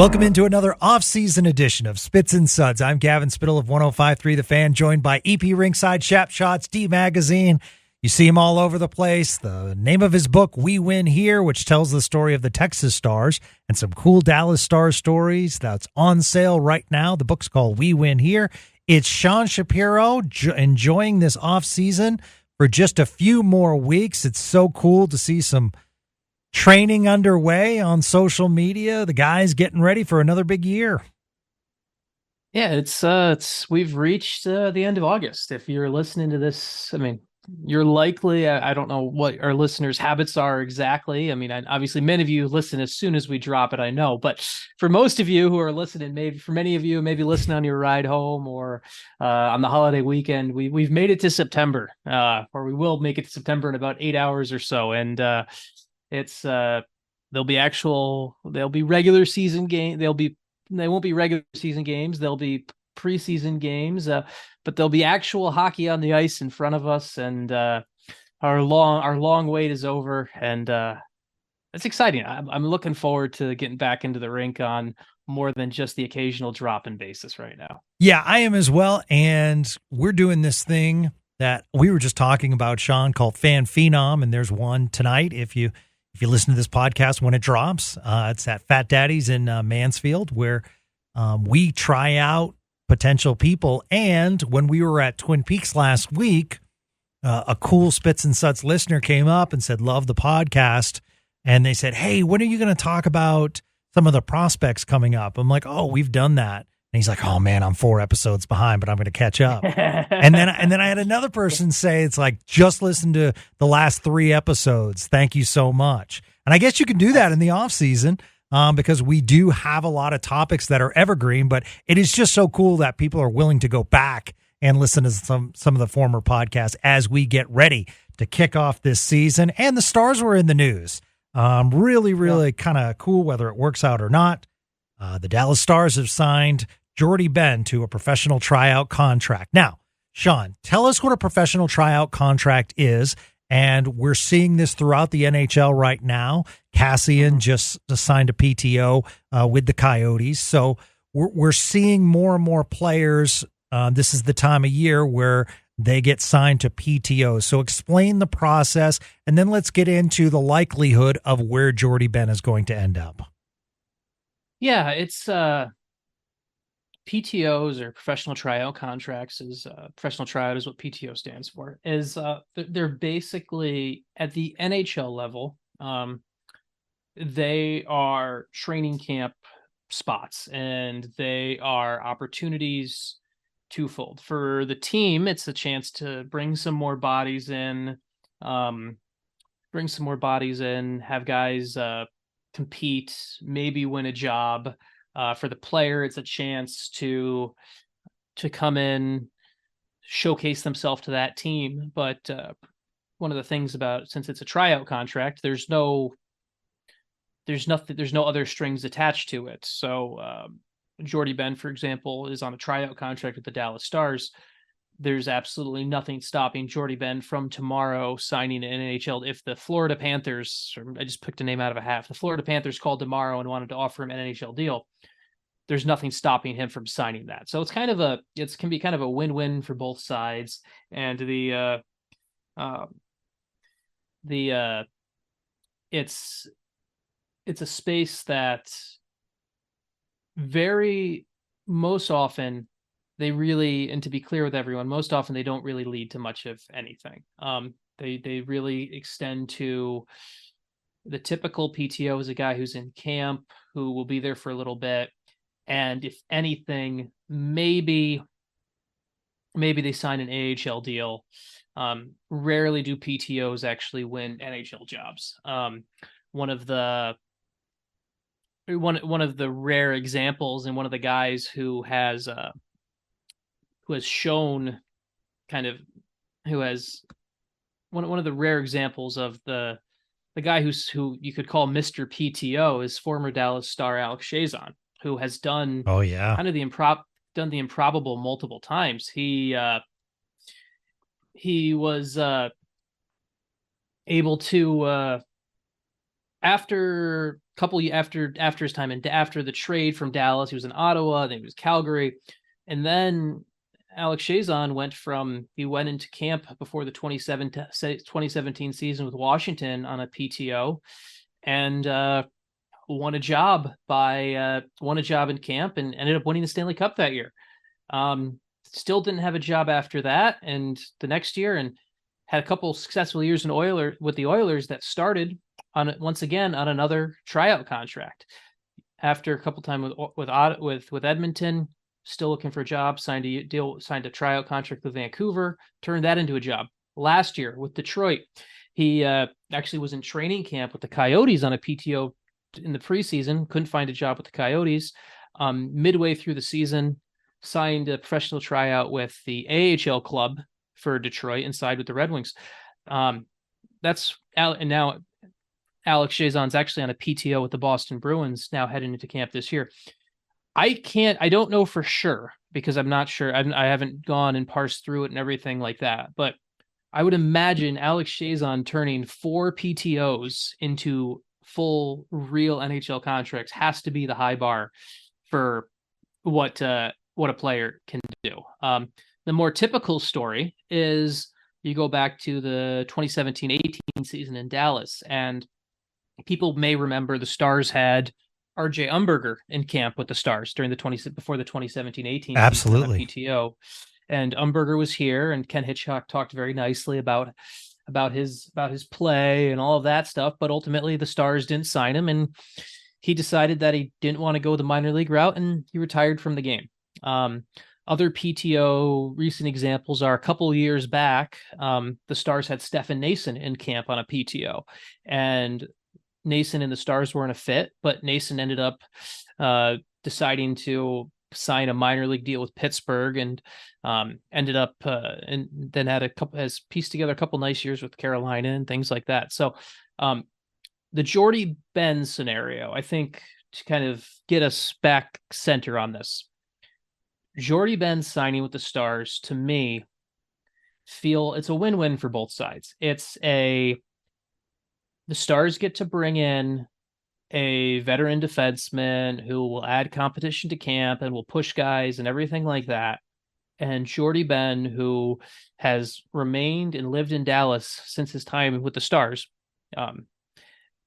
Welcome into another off-season edition of Spits and Suds. I'm Gavin Spittle of 105.3 The Fan, joined by EP Ringside, Shap Shots, D Magazine. You see him all over the place. The name of his book, We Win Here, which tells the story of the Texas Stars and some cool Dallas Stars stories. That's on sale right now. The book's called We Win Here. It's Sean Shapiro enjoying this off-season for just a few more weeks. It's so cool to see some training underway on social media. The guys getting ready for another big year. Yeah, it's we've reached the end of August. If you're listening to this, I mean, you're likely, I don't know what our listeners' habits are exactly. I mean, obviously many of you listen as soon as we drop it, I know, but for most of you who are listening, maybe for many of you, maybe listening on your ride home or on the holiday weekend, we've made it to September, or we will make it to September in about 8 hours or so. And it's there'll be regular season game. They won't be regular season games. They'll be preseason games, but there'll be actual hockey on the ice in front of us, and our long wait is over, and it's exciting. I'm looking forward to getting back into the rink on more than just the occasional drop-in basis right now. Yeah, I am as well, and we're doing this thing that we were just talking about, Sean, called Fan Phenom, and there's one tonight. If you listen to this podcast when it drops, it's at Fat Daddy's in Mansfield, where we try out potential people. And when we were at Twin Peaks last week, a cool Spits and Suds listener came up and said, love the podcast. And they said, hey, when are you going to talk about some of the prospects coming up? I'm like, oh, we've done that. And he's like, oh man, I'm 4 episodes behind, but I'm going to catch up. and then I had another person say, it's like, just listen to the last 3 episodes. Thank you so much. And I guess you can do that in the off season because we do have a lot of topics that are evergreen, but it is just so cool that people are willing to go back and listen to some of the former podcasts as we get ready to kick off this season. And the Stars were in the news. Really kind of cool, whether it works out or not. The Dallas Stars have signed Jordie Benn to a professional tryout contract. Now, Sean, tell us what a professional tryout contract is. And we're seeing this throughout the NHL right now. Cassian just signed a PTO with the Coyotes. So we're seeing more and more players. This is the time of year where they get signed to PTOs. So explain the process, and then let's get into the likelihood of where Jordie Benn is going to end up. Yeah, it's PTOs, or professional tryout contracts, is professional tryout is what PTO stands for. Is they're basically at the NHL level. They are training camp spots, and they are opportunities twofold. For the team, it's a chance to bring some more bodies in, have guys compete, maybe win a job. For the player, it's a chance to come in, showcase themselves to that team. But one of the things about, since it's a tryout contract, there's no other strings attached to it. So Jordie Benn, for example, is on a tryout contract with the Dallas Stars. There's absolutely nothing stopping Jordie Benn from tomorrow signing an NHL. If the Florida Panthers, I just picked a name out of a hat, if the Florida Panthers called tomorrow and wanted to offer him an NHL deal, there's nothing stopping him from signing that. So it can be kind of a win-win for both sides. And it's a space that most often they really, and to be clear with everyone, most often they don't really lead to much of anything. They really extend to the typical PTO is a guy who's in camp, who will be there for a little bit. And if anything, maybe they sign an AHL deal. Rarely do PTOs actually win NHL jobs. One of the rare examples, and one of the guys who has shown one of the rare examples of the guy who you could call Mr. PTO is former Dallas Star Alex Chiasson, who has done kind of the improbable multiple times. He was able to after after his time and after the trade from Dallas, he was in Ottawa, then he was Calgary, and then Alex Chiasson went into camp before the 2017 season with Washington on a PTO, and won a job in camp and ended up winning the Stanley Cup that year. Still didn't have a job after that, and the next year, and had a couple successful years with the Oilers that started once again on another tryout contract. After a couple time with Edmonton, still looking for a job, signed a tryout contract with Vancouver, turned that into a job. Last year with Detroit, he actually was in training camp with the Coyotes on a PTO in the preseason, couldn't find a job with the Coyotes. Midway through the season, signed a professional tryout with the AHL club for Detroit and signed with the Red Wings. And now Alex Chiasson's actually on a PTO with the Boston Bruins now heading into camp this year. I don't know for sure because I'm not sure. I haven't gone and parsed through it and everything like that, but I would imagine Alex Chiasson turning 4 PTOs into full real NHL contracts has to be the high bar for what a player can do. The more typical story is you go back to the 2017-18 season in Dallas, and people may remember the Stars had RJ Umberger in camp with the Stars before the 2017-18 Absolutely. season on PTO. And Umberger was here, and Ken Hitchcock talked very nicely about his play and all of that stuff. But ultimately, the Stars didn't sign him, and he decided that he didn't want to go the minor league route, and he retired from the game. Other PTO recent examples are a couple years back. The Stars had Stefan Noesen in camp on a PTO, and Noesen and the Stars weren't a fit, but Noesen ended up deciding to sign a minor league deal with Pittsburgh, and ended up and then has pieced together a couple nice years with Carolina and things like that. So the Jordie Benn scenario, I think, to kind of get us back center on this, Jordie Benn signing with the Stars, to me, it's a win-win for both sides. The Stars get to bring in a veteran defenseman who will add competition to camp and will push guys and everything like that. And Jordie Benn, who has remained and lived in Dallas since his time with the Stars,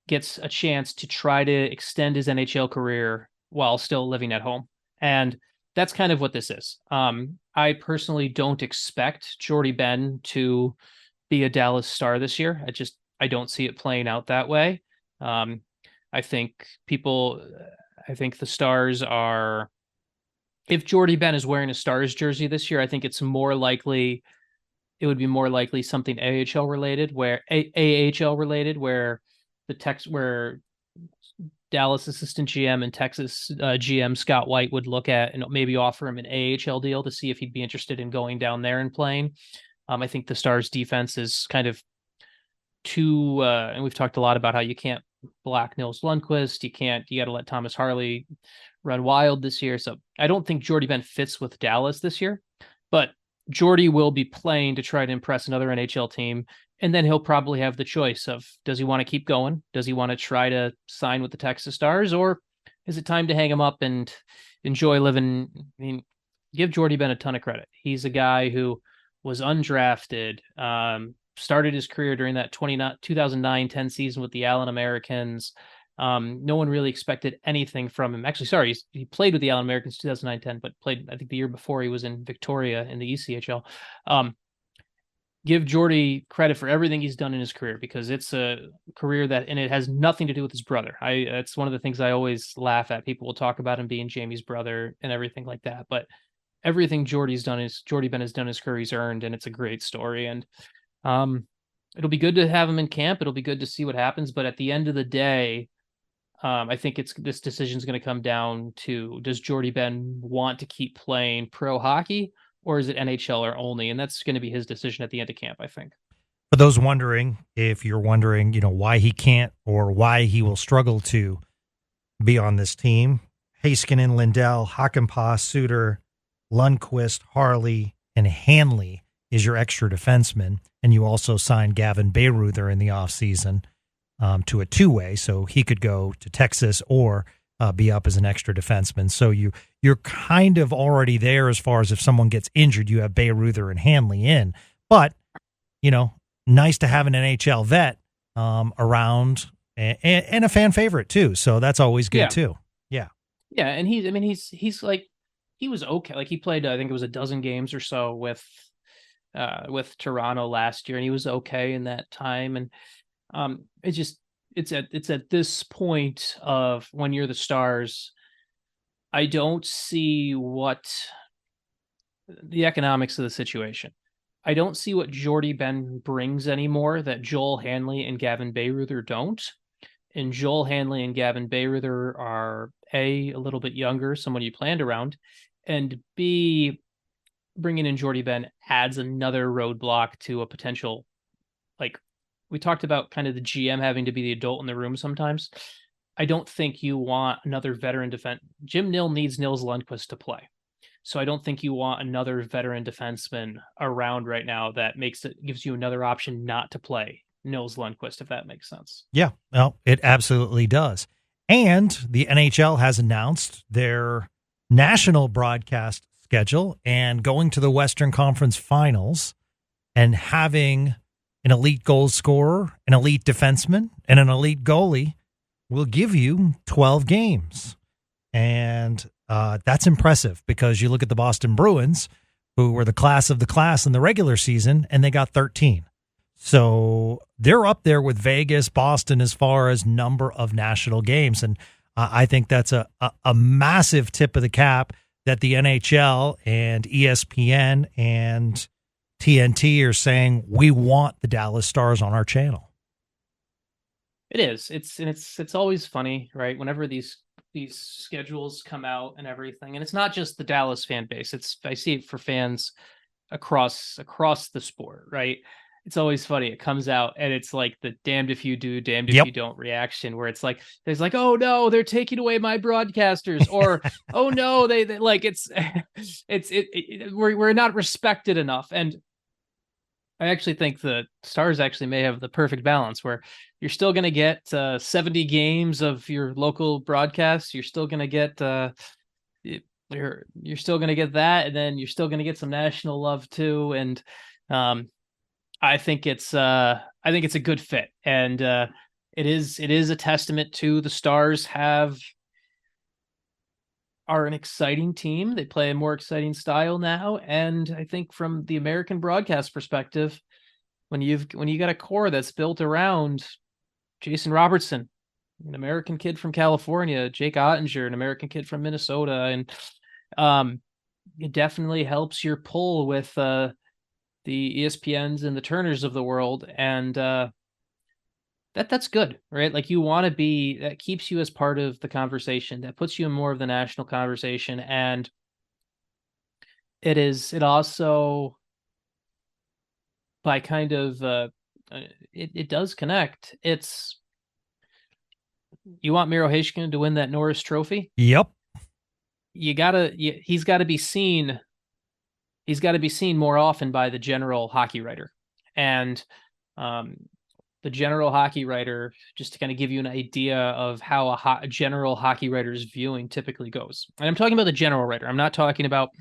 gets a chance to try to extend his NHL career while still living at home. And that's kind of what this is. I personally don't expect Jordie Benn to be a Dallas Star this year. I don't see it playing out that way. I think the Stars are, if Jordie Benn is wearing a Stars jersey this year, I think it would be more likely something AHL related, where where Dallas assistant GM and Texas GM Scott White would look at and maybe offer him an AHL deal to see if he'd be interested in going down there and playing. I think the Stars defense is kind of too, and we've talked a lot about how you can't black Nils Lundqvist. You got to let Thomas Harley run wild this year. So I don't think Jordie Benn fits with Dallas this year, but Jordie will be playing to try to impress another NHL team. And then he'll probably have the choice of, does he want to keep going? Does he want to try to sign with the Texas Stars, or is it time to hang him up and enjoy living? I mean, give Jordie Benn a ton of credit. He's a guy who was undrafted, started his career during that 2009-10 season with the Allen Americans. No one really expected anything from him. Actually, sorry, he played with the Allen Americans 2009-10, but played, I think, the year before he was in Victoria in the ECHL. Give Jordie credit for everything he's done in his career, because it's a career and it has nothing to do with his brother. It's one of the things I always laugh at. People will talk about him being Jamie's brother and everything like that, but everything Jordie Benn has done in his career, he's earned, and it's a great story. And it'll be good to have him in camp. It'll be good to see what happens. But at the end of the day, I think this decision is going to come down to, does Jordie Benn want to keep playing pro hockey, or is it NHL or only? And that's going to be his decision at the end of camp, I think. For those wondering, if you're wondering, why he can't or why he will struggle to be on this team, Heiskanen, Lindell, Hakanpää, Suter, Lundqvist, Harley, and Hanley is your extra defenseman. And you also signed Gavin Bayreuther in the offseason. to a two-way, so he could go to Texas or be up as an extra defenseman. So you're kind of already there as far as if someone gets injured, you have Bayreuther and Hanley in. But, nice to have an NHL vet around and a fan favorite too. So that's always good too. Yeah. Yeah. And he's like, he was okay. Like he played, I think it was a dozen games or so with Toronto last year, and he was okay in that time. And it's at this point of when you're the Stars, I don't see what the economics of the situation. I don't see what Jordie Benn brings anymore that Joel Hanley and Gavin Bayreuther don't. And Joel Hanley and Gavin Bayreuther are a little bit younger, someone you planned around, and B, bringing in Jordie Benn adds another roadblock to a potential, like we talked about kind of the GM having to be the adult in the room sometimes. I don't think you want another veteran defense. Jim Nill needs Nils Lundqvist to play. So I don't think you want another veteran defenseman around right now that gives you another option not to play Nils Lundqvist, if that makes sense. Yeah, well, it absolutely does. And the NHL has announced their national broadcast schedule, and going to the Western Conference Finals and having an elite goal scorer, an elite defenseman, and an elite goalie will give you 12 games. And that's impressive because you look at the Boston Bruins, who were the class of the class in the regular season, and they got 13. So they're up there with Vegas, Boston, as far as number of national games. And I think that's a massive tip of the cap that the NHL and ESPN and TNT are saying, we want the Dallas Stars on our channel. It is. It's always funny, right? Whenever these schedules come out and everything, and it's not just the Dallas fan base. I see it for fans across the sport, right? It's always funny. It comes out and it's like the damned if you do, damned if you don't reaction, where it's like, there's like, oh no, they're taking away my broadcasters, or oh no, they like we're not respected enough. And I actually think the Stars actually may have the perfect balance where you're still going to get 70 games of your local broadcasts. You're still going to get you're still going to get that, and then you're still going to get some national love too. And I think it's a good fit, and it is a testament to the Stars are an exciting team. They play a more exciting style now, and I think from the American broadcast perspective, when you got a core that's built around Jason Robertson, an American kid from California, Jake Oettinger, an American kid from Minnesota, and it definitely helps your pull with the ESPNs and the Turners of the world, and that's good, right? Like you want to be, that keeps you as part of the conversation, that puts you in more of the national conversation. And it also, by kind of, it does connect. You want Miro Heiskanen to win that Norris Trophy? Yep. He's got to be seen. He's got to be seen more often by the general hockey writer. And, the general hockey writer, just to kind of give you an idea of how a general hockey writer's viewing typically goes. And I'm talking about the general writer. I'm not talking about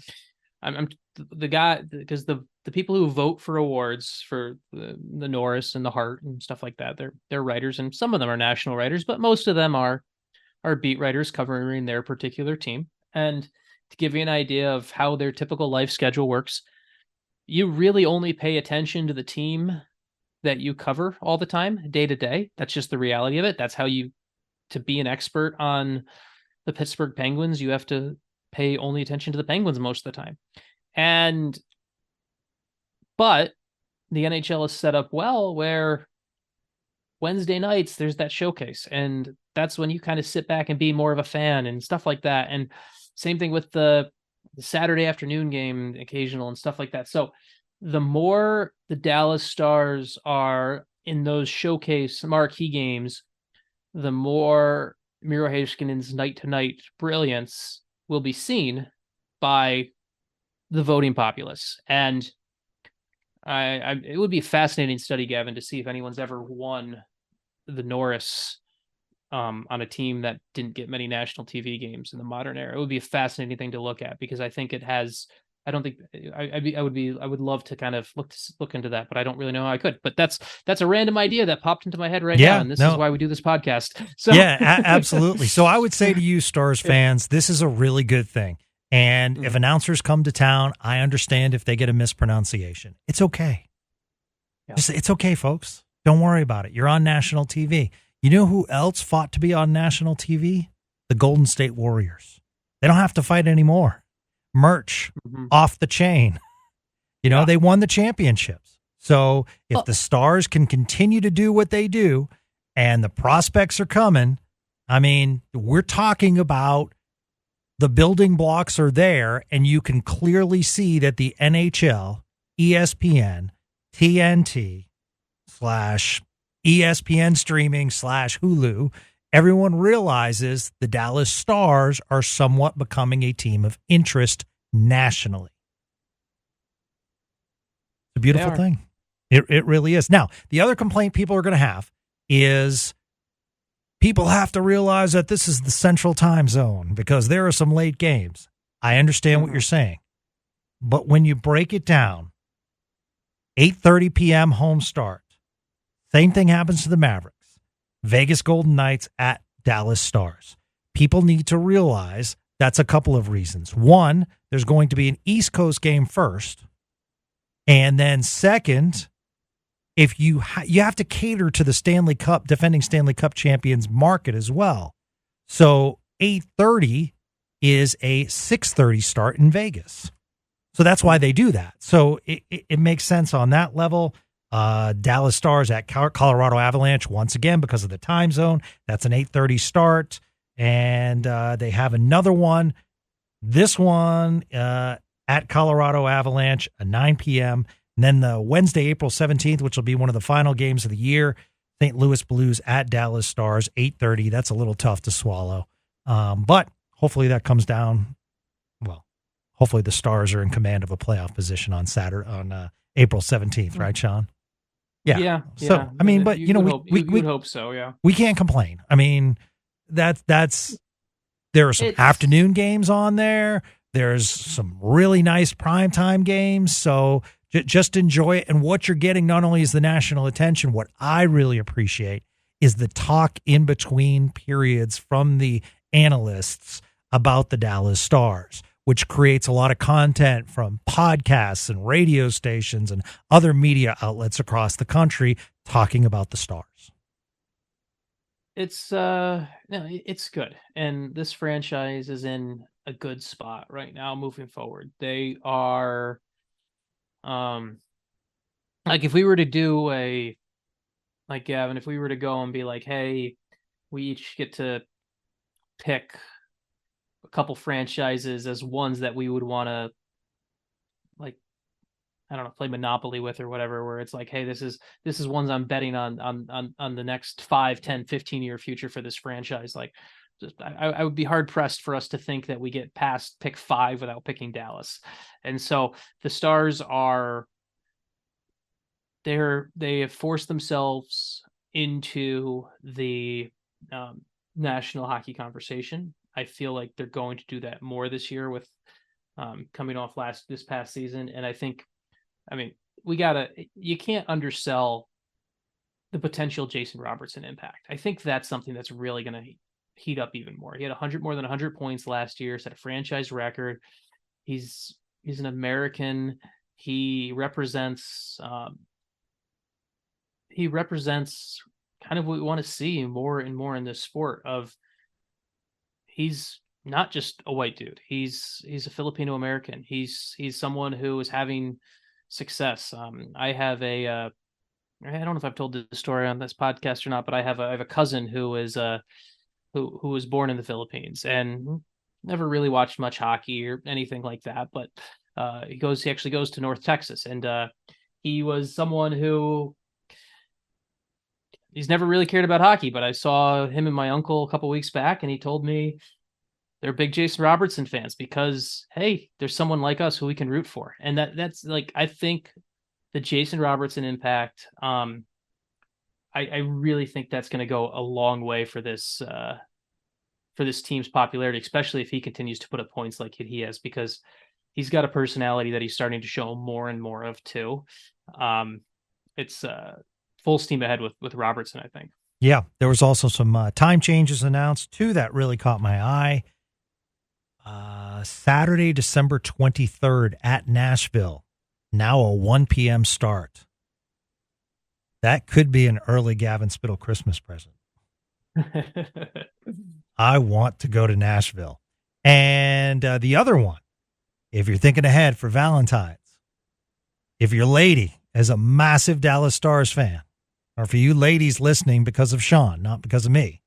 I'm the guy, because the people who vote for awards for the Norris and the Hart and stuff like that, they're writers, and some of them are national writers, but most of them are beat writers covering their particular team. And to give you an idea of how their typical life schedule works, you really only pay attention to the team that you cover all the time, day to day. That's just the reality of it. That's how to be an expert on the Pittsburgh Penguins, you have to pay only attention to the Penguins most of the time. But the NHL is set up well where Wednesday nights there's that showcase, and that's when you kind of sit back and be more of a fan and stuff like that. And same thing with the Saturday afternoon game occasional and stuff like that. So the more the Dallas Stars are in those showcase marquee games, the more Miro Heiskanen's night-to-night brilliance will be seen by the voting populace. And it would be a fascinating study, Gavin, to see if anyone's ever won the Norris on a team that didn't get many national TV games in the modern era. It would be a fascinating thing to look at, because I think it has. I don't think I would love to kind of look into that, but I don't really know how I could. But that's a random idea that popped into my head right now, and this is why we do this podcast. So yeah, absolutely. So I would say to you, Stars fans, this is a really good thing. And if announcers come to town, I understand if they get a mispronunciation. It's okay. Yeah. It's okay, folks. Don't worry about it. You're on national TV. You know who else fought to be on national TV? The Golden State Warriors. They don't have to fight anymore. Merch off the chain. You know, they won the championships. So if the Stars can continue to do what they do and the prospects are coming, I mean, we're talking about the building blocks are there, and you can clearly see that the NHL, ESPN, TNT / ESPN streaming / Hulu, everyone realizes the Dallas Stars are somewhat becoming a team of interest nationally. It's a beautiful thing. It really is. Now, the other complaint people are going to have is people have to realize that this is the central time zone because there are some late games. I understand what you're saying. But when you break it down, 8:30 p.m. home start. Same thing happens to the Mavericks. Vegas Golden Knights at Dallas Stars. People need to realize that's a couple of reasons. One, there's going to be an East Coast game first. And then second, if you have to cater to the Stanley Cup, defending Stanley Cup champions market as well. So 8:30 is a 6:30 start in Vegas. So that's why they do that. So it makes sense on that level. Dallas Stars at Colorado Avalanche, once again, because of the time zone. That's an 8:30 start. And they have another one. This one at Colorado Avalanche, a 9 p.m. And then the Wednesday, April 17th, which will be one of the final games of the year, St. Louis Blues at Dallas Stars, 8:30. That's a little tough to swallow. But hopefully that comes down. Well, hopefully the Stars are in command of a playoff position on April 17th, right, Sean? Yeah. So, I mean, but, you know, we hope so, yeah. We can't complain. I mean, there are some afternoon games on there. There's some really nice primetime games. So just enjoy it. And what you're getting not only is the national attention, what I really appreciate is the talk in between periods from the analysts about the Dallas Stars, which creates a lot of content from podcasts and radio stations and other media outlets across the country talking about the Stars. It's good. And this franchise is in a good spot right now moving forward. They are like if we were to do like Gavin, if we were to go and be like, hey, we each get to pick a couple franchises as ones that we would want to, like, I don't know, play Monopoly with or whatever, where it's like, hey, this is ones I'm betting on the next 5, 10, 15-year future for this franchise. Like, I would be hard pressed for us to think that we get past pick 5 without picking Dallas. And so the Stars they have forced themselves into the national hockey conversation. I feel like they're going to do that more this year with coming off this past season. And I think, I mean, you can't undersell the potential Jason Robertson impact. I think that's something that's really going to heat up even more. He had more than 100 points last year, set a franchise record. He's an American. He represents kind of what we want to see more and more in this sport of, he's not just a white dude. He's a Filipino American. He's someone who is having success. I have I don't know if I've told this story on this podcast or not, but I have a cousin who is who was born in the Philippines and never really watched much hockey or anything like that. But he actually goes to North Texas, and he was someone who, he's never really cared about hockey, but I saw him and my uncle a couple weeks back, and he told me they're big Jason Robertson fans because, hey, there's someone like us who we can root for. And that's like, I think the Jason Robertson impact, I really think that's going to go a long way for this team's popularity, especially if he continues to put up points like he has, because he's got a personality that he's starting to show more and more of too. It's full steam ahead with Robertson, I think. Yeah, there was also some time changes announced too that really caught my eye. Saturday, December 23rd at Nashville, now a 1 p.m. start. That could be an early Gavin Spittle Christmas present. I want to go to Nashville. And the other one, if you're thinking ahead for Valentine's, if your lady is a massive Dallas Stars fan, or for you ladies listening because of Sean, not because of me,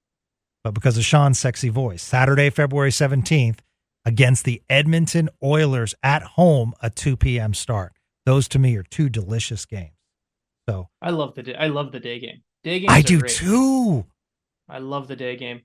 but because of Sean's sexy voice, Saturday, February 17th, against the Edmonton Oilers at home, a 2 p.m. start. Those to me are two delicious games. So I love the day game. Day games I are do great. too. I love the day game.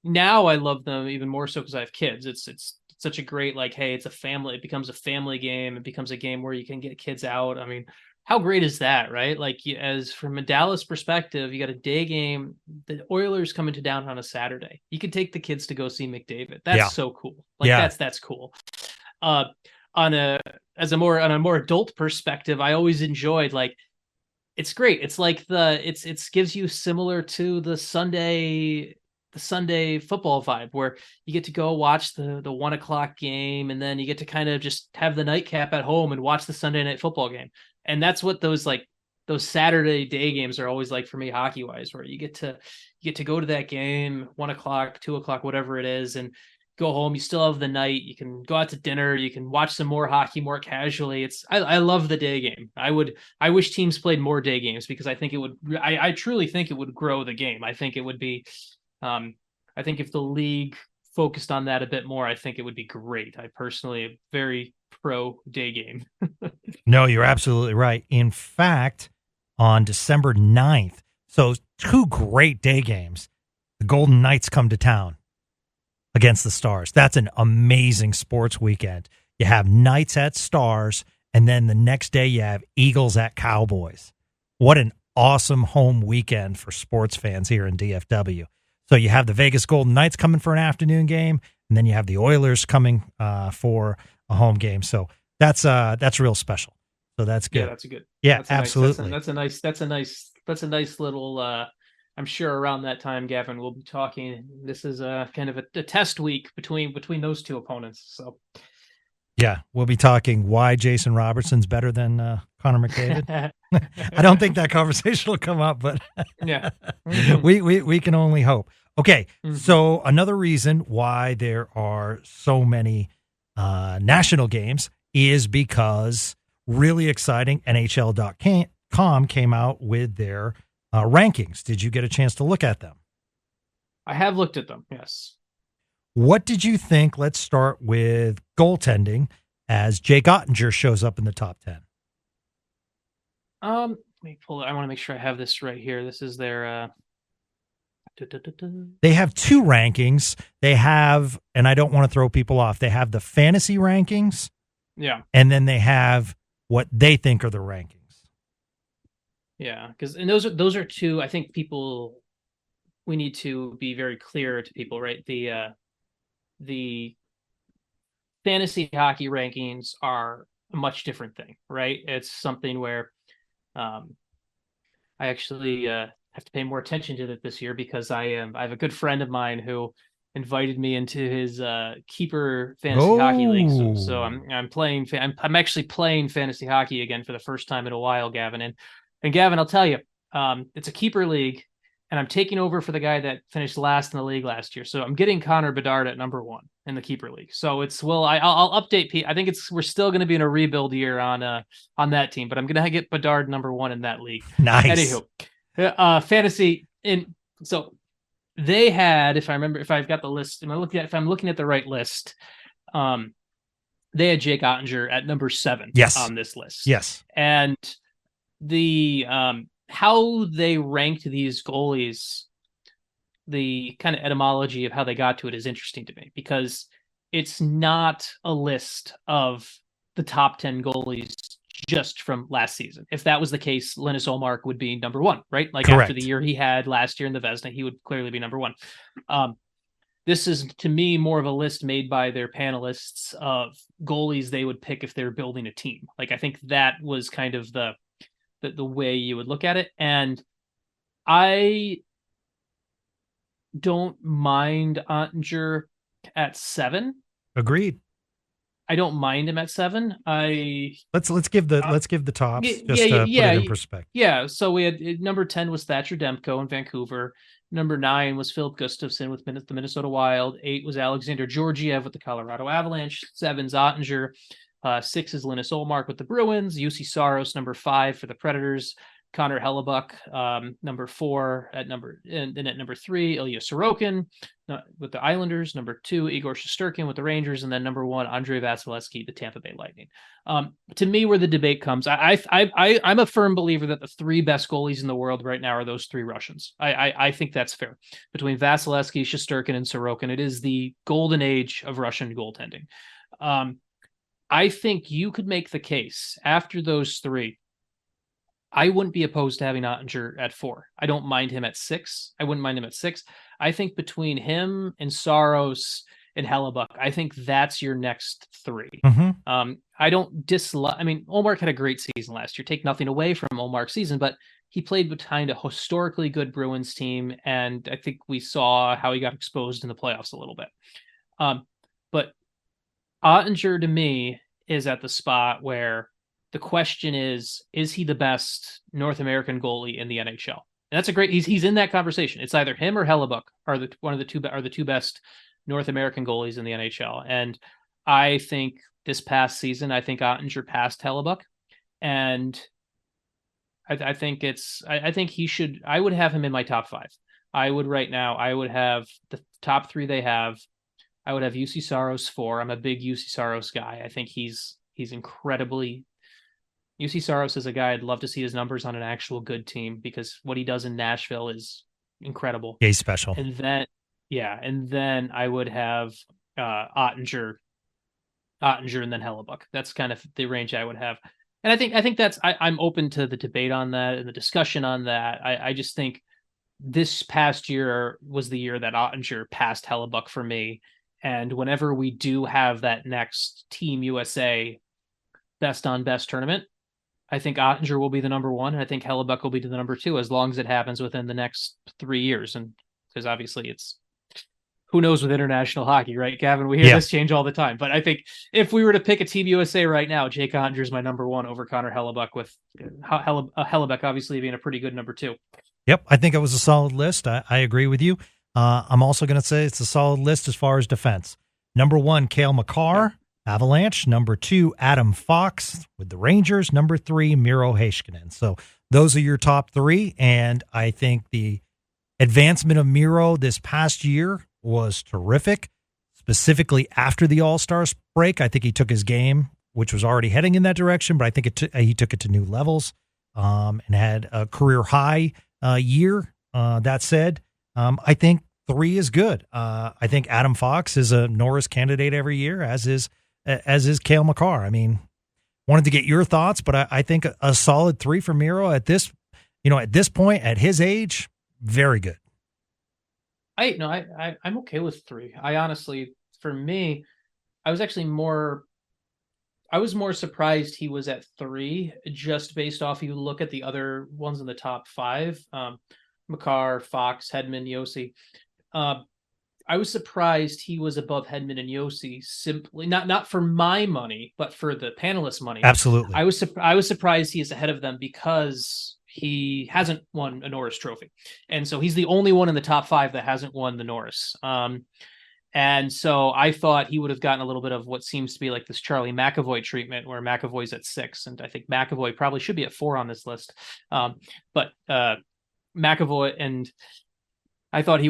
Now I love them even more so because I have kids. It's such a great, like, hey, it's a family. It becomes a family game. It becomes a game where you can get kids out. I mean, how great is that, right? Like, as from a Dallas perspective, you got a day game. The Oilers come into downtown on a Saturday. You can take the kids to go see McDavid. That's so cool. Like, that's cool. On a more adult perspective, I always enjoyed, like, it's great. It's like it gives you similar to the Sunday football vibe, where you get to go watch the 1 o'clock game, and then you get to kind of just have the nightcap at home and watch the Sunday night football game. And that's what those Saturday day games are always like for me, hockey wise, where you get to go to that game, 1 o'clock, 2 o'clock, whatever it is, and go home. You still have the night. You can go out to dinner. You can watch some more hockey more casually. I love the day game. I wish teams played more day games, because I think I truly think it would grow the game. I think it would be, I think if the league focused on that a bit more, I think it would be great. I personally am very pro day game. No, you're absolutely right. In fact, on December 9th, so two great day games, the Golden Knights come to town against the Stars. That's an amazing sports weekend. You have Knights at Stars, and then the next day you have Eagles at Cowboys. What an awesome home weekend for sports fans here in DFW. So you have the Vegas Golden Knights coming for an afternoon game, and then you have the Oilers coming for a home game. So that's real special. So that's good. Yeah, that's good. Yeah, absolutely. That's a nice little. I'm sure around that time, Gavin, we'll be talking. This is kind of a test week between those two opponents. So yeah, we'll be talking why Jason Robertson's better than Connor McDavid. I don't think that conversation will come up, but yeah, we can only hope. Okay, so another reason why there are so many national games is because really exciting NHL.com came out with their rankings. Did you get a chance to look at them? I have looked at them, yes. What did you think? Let's start with goaltending, as Jake Oettinger shows up in the top 10. Let me pull it. I want to make sure I have this right here. This is their They have two rankings. They have, and I don't want to throw people off, they have the fantasy rankings. Yeah. And then they have what they think are the rankings. Yeah, because those are two. I think we need to be very clear to people, right? The fantasy hockey rankings are a much different thing, right? It's something where I actually have to pay more attention to it this year, because I have a good friend of mine who invited me into his keeper fantasy hockey league. So I'm actually playing fantasy hockey again for the first time in a while, Gavin. And Gavin, I'll tell you, it's a keeper league, and I'm taking over for the guy that finished last in the league last year. So I'm getting Connor Bedard at number 1 in the keeper league. So I'll update Pete. I think we're still going to be in a rebuild year on that team, but I'm going to get Bedard number 1 in that league. Nice. Anywho, fantasy so they had, if I've got the list, if I'm looking at the right list, they had Jake Oettinger at number 7 on this list. Yes. And the how they ranked these goalies, the kind of etymology of how they got to it is interesting to me, because it's not a list of the top 10 goalies just from last season. If that was the case, Linus Ullmark would be number one, right? Like Correct. after the year he had last year in the Vezina, he would clearly be number one. This is, to me, more of a list made by their panelists of goalies they would pick if they're building a team. Like, I think that was kind of the way you would look at it. And I don't mind Oettinger at 7. Agreed. I don't mind him at 7. Let's give the tops just to put it in perspective. Yeah. So we had number 10 was Thatcher Demko in Vancouver. Number 9 was Philip Gustafsson with the Minnesota Wild. 8 was Alexander Georgiev with the Colorado Avalanche. 7's Oettinger. 6 is Linus Ullmark with the Bruins. UC Saros, number 5 for the Predators. Connor Hellebuck, number 4 at number 3, Ilya Sorokin with the Islanders. Number 2, Igor Shesterkin with the Rangers, and then number 1, Andrei Vasilevsky, the Tampa Bay Lightning. To me, where the debate comes, I'm a firm believer that the 3 best goalies in the world right now are those 3 Russians. I think that's fair. Between Vasilevsky, Shesterkin, and Sorokin, it is the golden age of Russian goaltending. I think you could make the case after those 3. I wouldn't be opposed to having Oettinger at 4. I don't mind him at 6. I wouldn't mind him at 6. I think between him and Saros and Hellebuck, I think that's your next 3. Mm-hmm. I don't dislike. I mean, Ullmark had a great season last year. Take nothing away from Ullmark's season, but he played behind a historically good Bruins team, and I think we saw how he got exposed in the playoffs a little bit. But Oettinger, to me, is at the spot where the question is he the best North American goalie in the NHL? And that's a great. He's in that conversation. It's either him or Hellebuck are the two best North American goalies in the NHL. And I think this past season, I think Oettinger passed Hellebuck, and I think he should. I would have him in my top 5. I would right now. I would have the top 3 they have. I would have UC Saros 4. I'm a big UC Saros guy. I think he's incredibly. UC Saros is a guy I'd love to see his numbers on an actual good team, because what he does in Nashville is incredible. Yeah, he's special. And then I would have Oettinger and then Hellebuck. That's kind of the range I would have. And I think that's I'm open to the debate on that and the discussion on that. I just think this past year was the year that Oettinger passed Hellebuck for me. And whenever we do have that next Team USA best on best tournament, I think Oettinger will be the number 1, and I think Hellebuck will be the number 2, as long as it happens within the next 3 years. And because obviously it's, who knows with international hockey, right, Gavin? We hear this change all the time. But I think if we were to pick a Team USA right now, Jake Oettinger is my number 1 over Connor Hellebuck, with Hellebuck obviously being a pretty good number 2. Yep, I think it was a solid list. I agree with you. I'm also going to say it's a solid list as far as defense. Number 1, Cale Makar, Avalanche. Number 2, Adam Fox with the Rangers. Number 3, Miro Heiskanen. So those are your top 3. And I think the advancement of Miro this past year was terrific, specifically after the All-Stars break. I think he took his game, which was already heading in that direction, but I think he took it to new levels and had a career high year. That said, I think 3 is good. I think Adam Fox is a Norris candidate every year, as is Cale Makar. I mean, wanted to get your thoughts, but I think a solid 3 for Miro at this point, at his age, very good. I'm okay with 3. I honestly, for me, I was more surprised he was at 3, just based off, you look at the other ones in the top 5, Makar, Fox, Hedman, Yossi. I was surprised he was above Hedman and Yossi, simply not for my money, but for the panelists' money. Absolutely. I was surprised he is ahead of them because he hasn't won a Norris Trophy, and so he's the only one in the top 5 that hasn't won the Norris. And so I thought he would have gotten a little bit of what seems to be like this Charlie McAvoy treatment, where McAvoy's at 6, and I think McAvoy probably should be at 4 on this list. But McAvoy, and I thought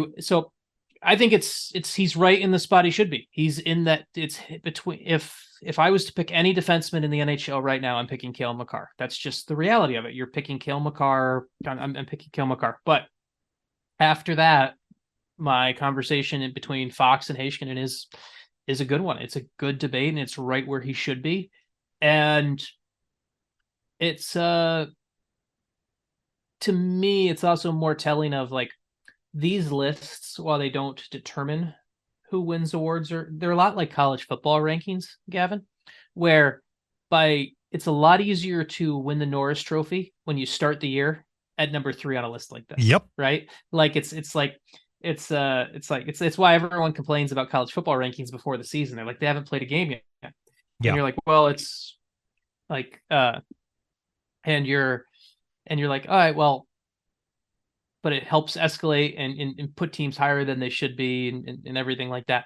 I think he's right in the spot he should be. He's in that, it's between, if I was to pick any defenseman in the NHL right now, I'm picking Cale Makar. That's just the reality of it. You're picking Cale Makar. I'm picking Cale Makar. But after that, my conversation in between Fox and Heiskanen is a good one. It's a good debate, and it's right where he should be. And It's to me, it's also more telling of like these lists, while they don't determine who wins awards, they're a lot like college football rankings, Gavin, where it's a lot easier to win the Norris Trophy when you start the year at number 3 on a list like this. Yep. Right. Like it's why everyone complains about college football rankings before the season. They're like, they haven't played a game yet. Yeah. And you're like, well, it's like, and you're like, all right, well, but it helps escalate and put teams higher than they should be and everything like that.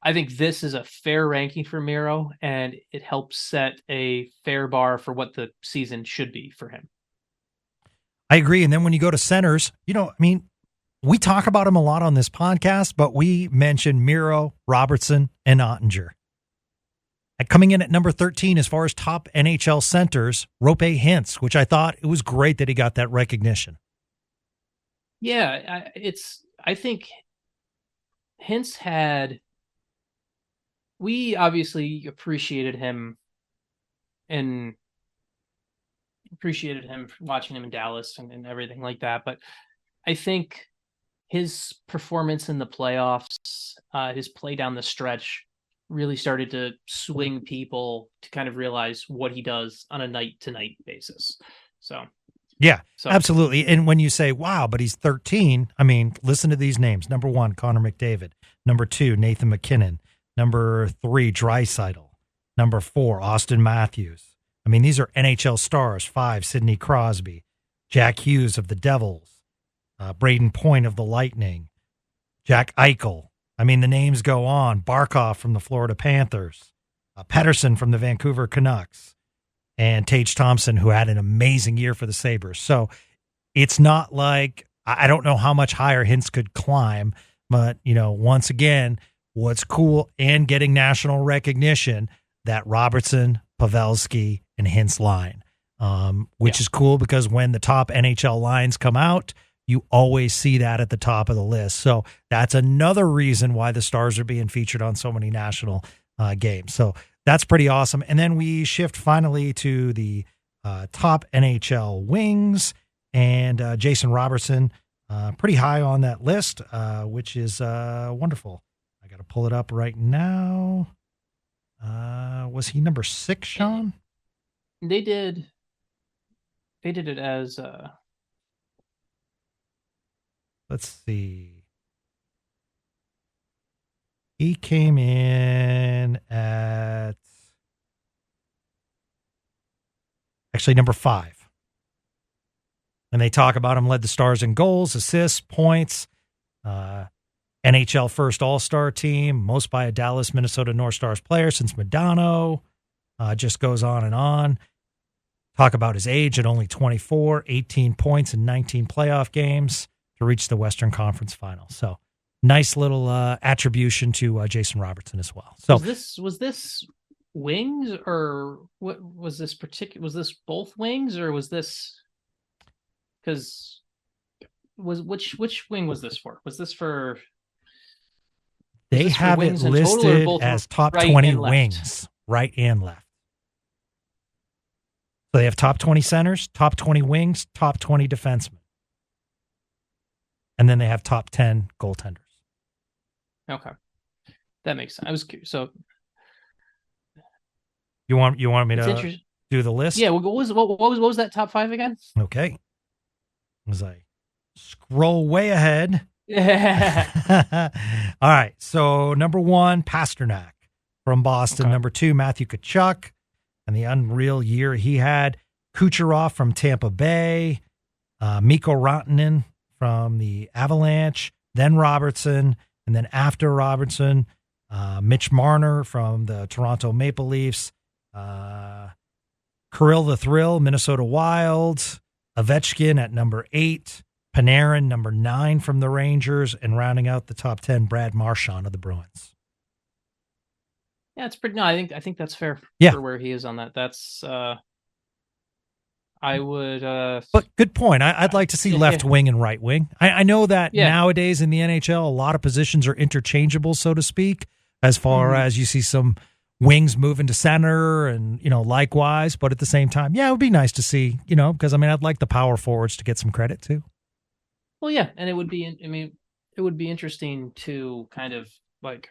I think this is a fair ranking for Miro, and it helps set a fair bar for what the season should be for him. I agree. And then when you go to centers, we talk about him a lot on this podcast, but we mention Miro, Robertson, and Oettinger. And coming in at number 13 as far as top NHL centers, Roope Hintz, which I thought it was great that he got that recognition. Yeah, I think Hintz we obviously appreciated him watching him in Dallas and everything like that. But I think his performance in the playoffs, his play down the stretch really started to swing people to kind of realize what he does on a night to night basis. Yeah, absolutely. And when you say, wow, but he's 13, listen to these names. Number 1, Connor McDavid. Number 2, Nathan McKinnon. Number 3, Draisaitl. Number 4, Austin Matthews. These are NHL stars. 5, Sidney Crosby. Jack Hughes of the Devils. Braden Point of the Lightning. Jack Eichel. The names go on. Barkov from the Florida Panthers. Pettersson from the Vancouver Canucks. And Tage Thompson, who had an amazing year for the Sabres. So it's not like, I don't know how much higher Hintz could climb, but, once again, what's cool and getting national recognition, that Robertson, Pavelski, and Hintz line, which is cool because when the top NHL lines come out, you always see that at the top of the list. So that's another reason why the Stars are being featured on so many national games. So that's pretty awesome. And then we shift finally to the top NHL wings, and Jason Robertson, pretty high on that list, which is wonderful. I got to pull it up right now. Was he number 6, Sean? They did it as let's see. He came in at actually number 5. And they talk about him, led the Stars in goals, assists, points, NHL first All-Star team, most by a Dallas, Minnesota North Stars player since Modano. Just goes on and on. Talk about his age at only 24, 18 points in 19 playoff games to reach the Western Conference Final. So nice little attribution to Jason Robertson as well. So was this wings, or what was this particular? Was this both wings, or was this because which wing was this for? Was this for? They have it listed as top 20 wings, right and left. So they have top 20 centers, top 20 wings, top 20 defensemen. And then they have top 10 goaltenders. Okay. That makes sense. I was curious. So you want me to do the list? Yeah, what was that top 5 again? Okay. As I scroll way ahead. All right. So number 1, Pasternak from Boston. Okay. Number 2, Matthew Tkachuk, and the unreal year he had. Kucherov from Tampa Bay. Mikko Rantanen from the Avalanche. Then Robertson. And then after Robertson, Mitch Marner from the Toronto Maple Leafs. Kirill the Thrill, Minnesota Wild. Ovechkin at number 8. Panarin, number 9 from the Rangers, and rounding out the top 10, Brad Marchand of the Bruins. Yeah, it's pretty. No, I think that's fair. Yeah. For where he is on that. That's. I would. But good point. I'd like to see left wing and right wing. I know that nowadays in the NHL, a lot of positions are interchangeable, so to speak. As far as you see some wings moving to center and, likewise. But at the same time, yeah, it would be nice to see, because I'd like the power forwards to get some credit too. Well, yeah. And it would be, it would be interesting to kind of like,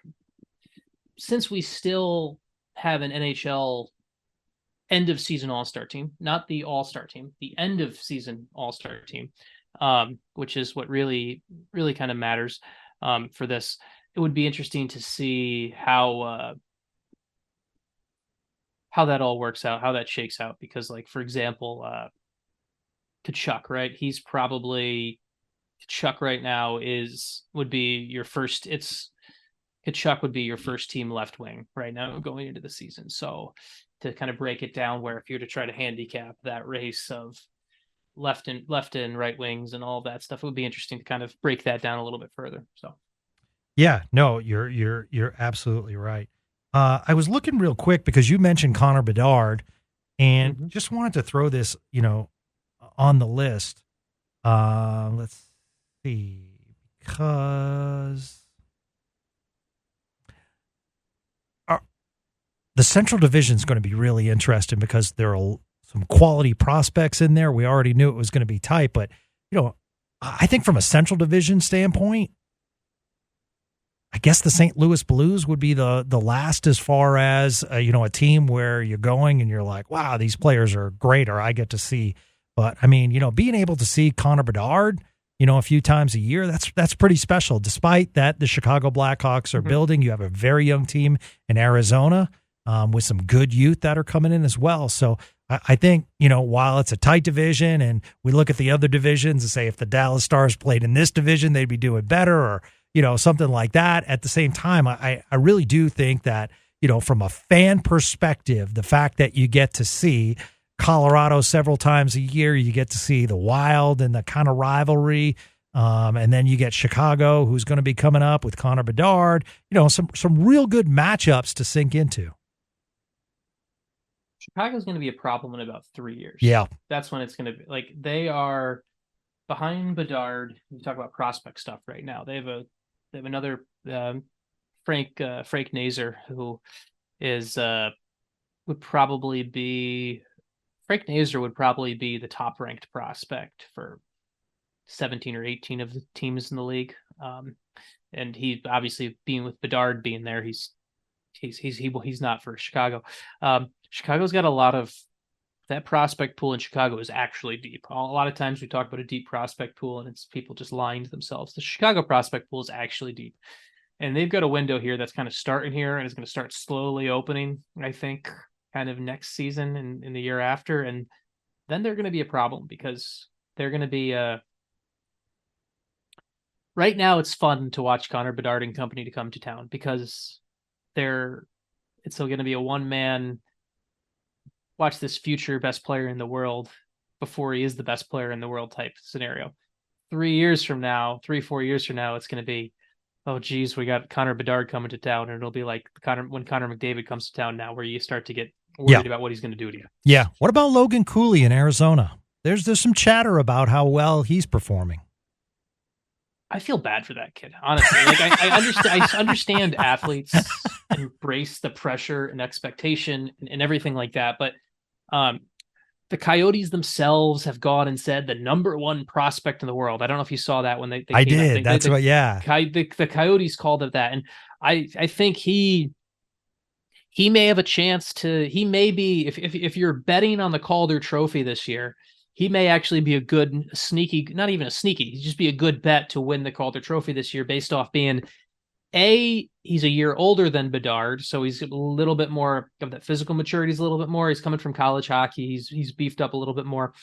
since we still have an NHL end of season all-star team, not the all-star team, the end of season all-star team, which is what really, really kind of matters for this. It would be interesting to see how that all works out, how that shakes out. Because, like, for example, Tkachuk, right? Tkachuk right now would be your first. Tkachuk would be your first team left wing right now going into the season. So to kind of break it down, where if you're to try to handicap that race of left and right wings and all of that stuff, it would be interesting to kind of break that down a little bit further. So, yeah, no, you're absolutely right. I was looking real quick because you mentioned Connor Bedard, and just wanted to throw this, on the list. Let's see, because the Central Division is going to be really interesting because there are some quality prospects in there. We already knew it was going to be tight, but I think from a Central Division standpoint, I guess the St. Louis Blues would be the last as far as a team where you're going and you're like, wow, these players are great, or I get to see. But being able to see Connor Bedard, a few times a year, that's pretty special. Despite that, the Chicago Blackhawks are building. You have a very young team in Arizona. With some good youth that are coming in as well. So I think, while it's a tight division and we look at the other divisions and say if the Dallas Stars played in this division, they'd be doing better, or, something like that. At the same time, I really do think that, from a fan perspective, the fact that you get to see Colorado several times a year, you get to see the Wild and the kind of rivalry. And then you get Chicago, who's going to be coming up with Connor Bedard, some real good matchups to sink into. Chicago's going to be a problem in about 3 years. Yeah. That's when it's going to be like, they are behind Bedard. We talk about prospect stuff right now. They have another Frank Nazar, who is would probably be the top ranked prospect for 17 or 18 of the teams in the league. And he obviously, being with Bedard being there, he's not for Chicago. Chicago's got a lot of that prospect pool in Chicago is actually deep. A lot of times we talk about a deep prospect pool and it's people just lying to themselves. The Chicago prospect pool is actually deep. And they've got a window here that's kind of starting here and it's going to start slowly opening, I think, kind of next season and in the year after. And then they're going to be a problem because they're going to be right now it's fun to watch Connor Bedard and company to come to town because it's still going to be a one-man watch this future best player in the world before he is the best player in the world type scenario. 4 years from now, it's going to be, oh geez, we got Connor Bedard coming to town, and it'll be like when Connor McDavid comes to town now, where you start to get worried about what he's going to do to you. Yeah. What about Logan Cooley in Arizona? There's some chatter about how well he's performing. I feel bad for that kid, honestly. Like I understand athletes embrace the pressure and expectation and everything like that, but the Coyotes themselves have gone and said the number one prospect in the world. I don't know if you saw that when they I did. The Coyotes called it that, and I think he may have a chance to. He may be if you're betting on the Calder Trophy this year. He may actually be a good sneaky, not even a sneaky, he'd just be a good bet to win the Calder Trophy this year based off being he's a year older than Bedard, so he's a little bit more of that physical maturity. He's a little bit more. He's coming from college hockey. He's beefed up a little bit more,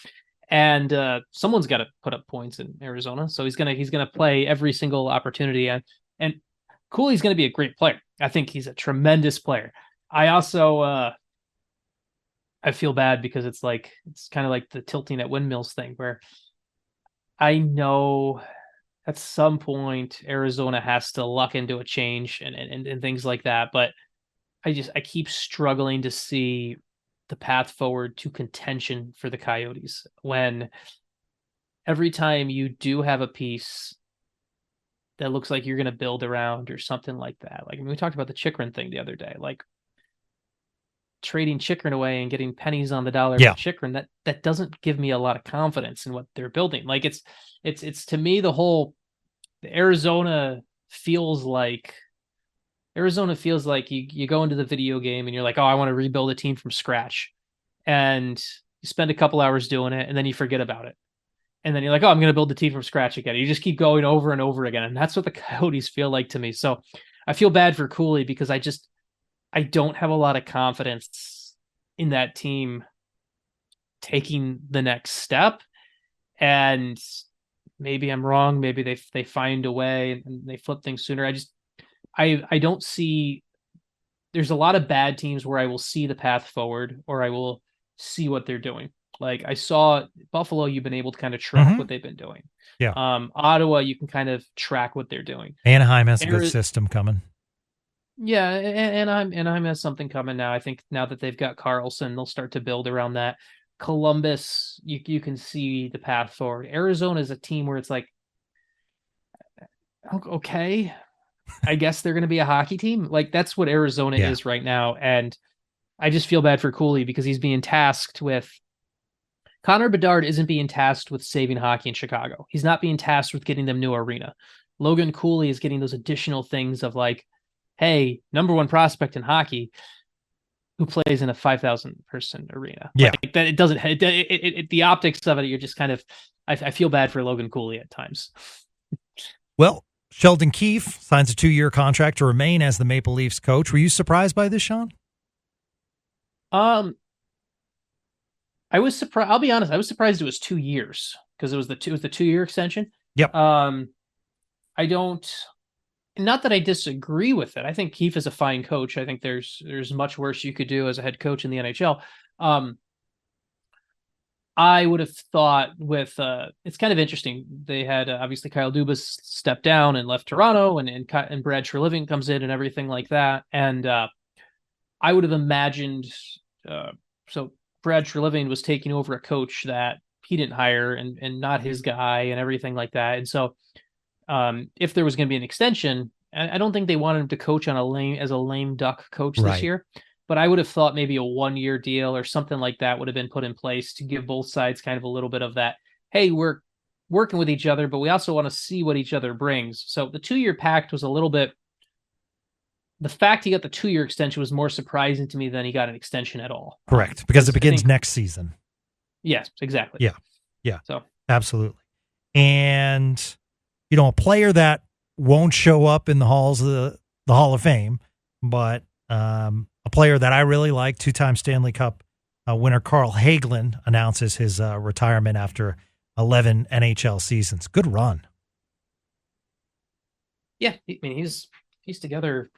and someone's got to put up points in Arizona. So he's gonna play every single opportunity, and Cooley's gonna be a great player. I think he's a tremendous player. I also I feel bad because it's kind of like the tilting at windmills thing, where I know at some point Arizona has to luck into a change and things like that. But I keep struggling to see the path forward to contention for the Coyotes when every time you do have a piece that looks like you're going to build around or something like that. Like, I mean, we talked about the Chikrin thing the other day. Like, trading Chychrun away and getting pennies on the dollar Yeah. for Chychrun, that doesn't give me a lot of confidence in what they're building. Like it's to me the Arizona feels like you go into the video game and you're like, oh, I want to rebuild a team from scratch, and you spend a couple hours doing it and then you forget about it. And then you're like, oh, I'm going to build the team from scratch again. You just keep going over and over again. And that's what the Coyotes feel like to me. So I feel bad for Cooley because I don't have a lot of confidence in that team taking the next step. And maybe I'm wrong. Maybe they find a way and they flip things sooner. I don't see, there's a lot of bad teams where I will see the path forward or I will see what they're doing. Like I saw Buffalo, you've been able to kind of track what they've been doing. Yeah. Ottawa, you can kind of track what they're doing. Anaheim has a good system coming. Yeah, and Anaheim has something coming now. I think now that they've got Carlson, they'll start to build around that. Columbus, you can see the path forward. Arizona is a team where it's like, okay, I guess they're going to be a hockey team. Like that's what Arizona is right now. And I just feel bad for Cooley because he's being tasked with, Connor Bedard isn't being tasked with saving hockey in Chicago. He's not being tasked with getting them new arena. Logan Cooley is getting those additional things of like, hey, number one prospect in hockey who plays in a 5,000 person arena. Yeah. Like that, it doesn't, the optics of it, you're just kind of, I feel bad for Logan Cooley at times. Well, Sheldon Keefe signs a 2-year contract to remain as the Maple Leafs coach. Were you surprised by this, Sean? I was surprised. I'll be honest. I was surprised it was 2 years because it was the 2-year extension. Yep. I don't, not that I disagree with it. I think Keefe is a fine coach. I think there's much worse you could do as a head coach in the NHL. I would have thought with, it's kind of interesting. They had obviously Kyle Dubas stepped down and left Toronto and Brad Treliving comes in and everything like that. And I would have imagined, so Brad Treliving was taking over a coach that he didn't hire and not his guy and everything like that. And so if there was going to be an extension, I don't think they wanted him to coach on as a lame duck coach this year, but I would have thought maybe a 1-year deal or something like that would have been put in place to give both sides kind of a little bit of that. Hey, we're working with each other, but we also want to see what each other brings. So the 2-year pact was a little bit, the fact he got the 2-year extension was more surprising to me than he got an extension at all. Correct. Because it begins next season. Yes, exactly. Yeah. So absolutely. And, a player that won't show up in the halls of the Hall of Fame, but a player that I really like, 2-time Stanley Cup winner Carl Hagelin announces his retirement after 11 NHL seasons. Good run. Yeah. I mean, he's together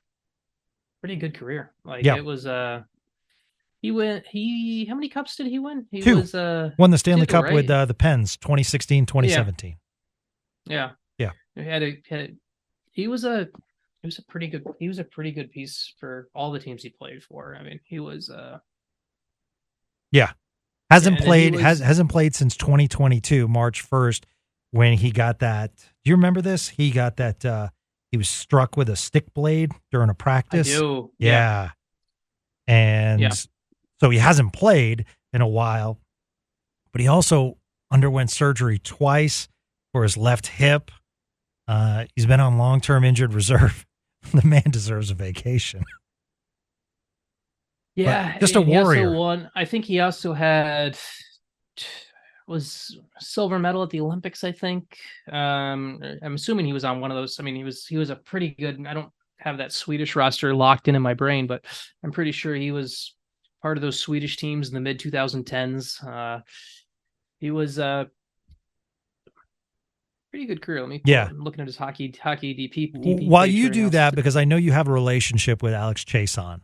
pretty good career. Like it was how many cups did he win? He 2. Won the Stanley 2, Cup right? with the Pens 2016, 2017. Yeah. He was a pretty good piece for all the teams he played for. I mean, he was hasn't played since 2022 March 1st when he got that. Do you remember this? He got that he was struck with a stick blade during a practice. I do. Yeah. And so he hasn't played in a while, but he also underwent surgery twice for his left hip. He's been on long-term injured reserve. The man deserves a vacation. Yeah. But just a warrior. I think he also had was silver medal at the Olympics, I think. I'm assuming he was on one of those. I mean, he was a pretty good, I don't have that Swedish roster locked in my brain, but I'm pretty sure he was part of those Swedish teams in the mid 2010s. He was pretty good career. I'm looking at his hockey DP. While you do that, because I know you have a relationship with Alex Chason,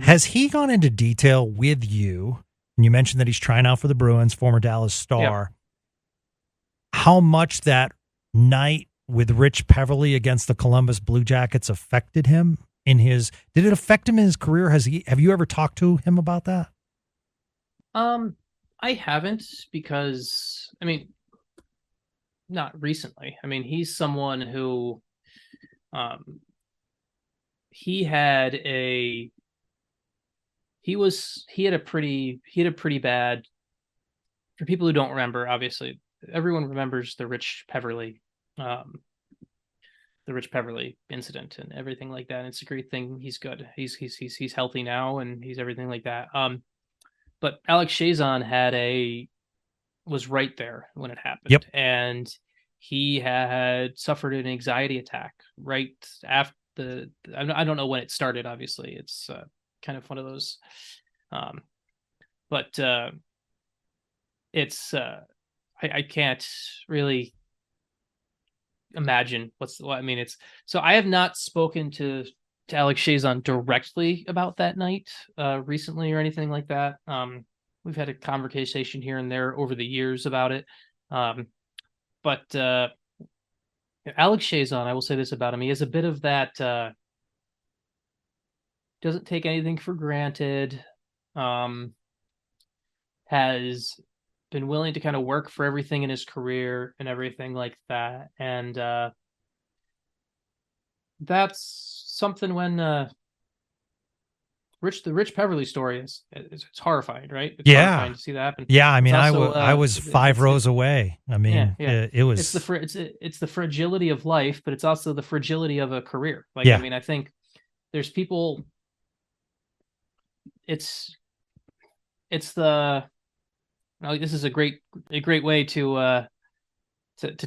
has he gone into detail with you? And you mentioned that he's trying out for the Bruins, former Dallas Star. How much that night with Rich Peverley against the Columbus Blue Jackets affected him in his? Did it affect him in his career? Have you ever talked to him about that? I haven't, because I mean, not recently. I mean, he's someone who, he had he had a pretty bad, for people who don't remember, obviously everyone remembers the Rich Peverly incident and everything like that. And it's a great thing. He's good. He's healthy now and he's everything like that. But Alex Chiasson was right there when it happened. Yep. And he had suffered an anxiety attack right after I don't know when it started. Obviously it's kind of one of those, but it's I can't really imagine it's, so I have not spoken to Alex Chiasson directly about that night recently or anything like that. We've had a conversation here and there over the years about it. But Alex Chiasson, I will say this about him. He has a bit of that, doesn't take anything for granted, has been willing to kind of work for everything in his career and everything like that. And that's something when the Rich Peverly story it's horrifying, right? It's horrifying to see that happen. Yeah, I mean, also, I was 5 rows away. I mean, it was. It's the fragility of life, but it's also the fragility of a career. Like, I mean, I think there's people. It's the. This is a great way to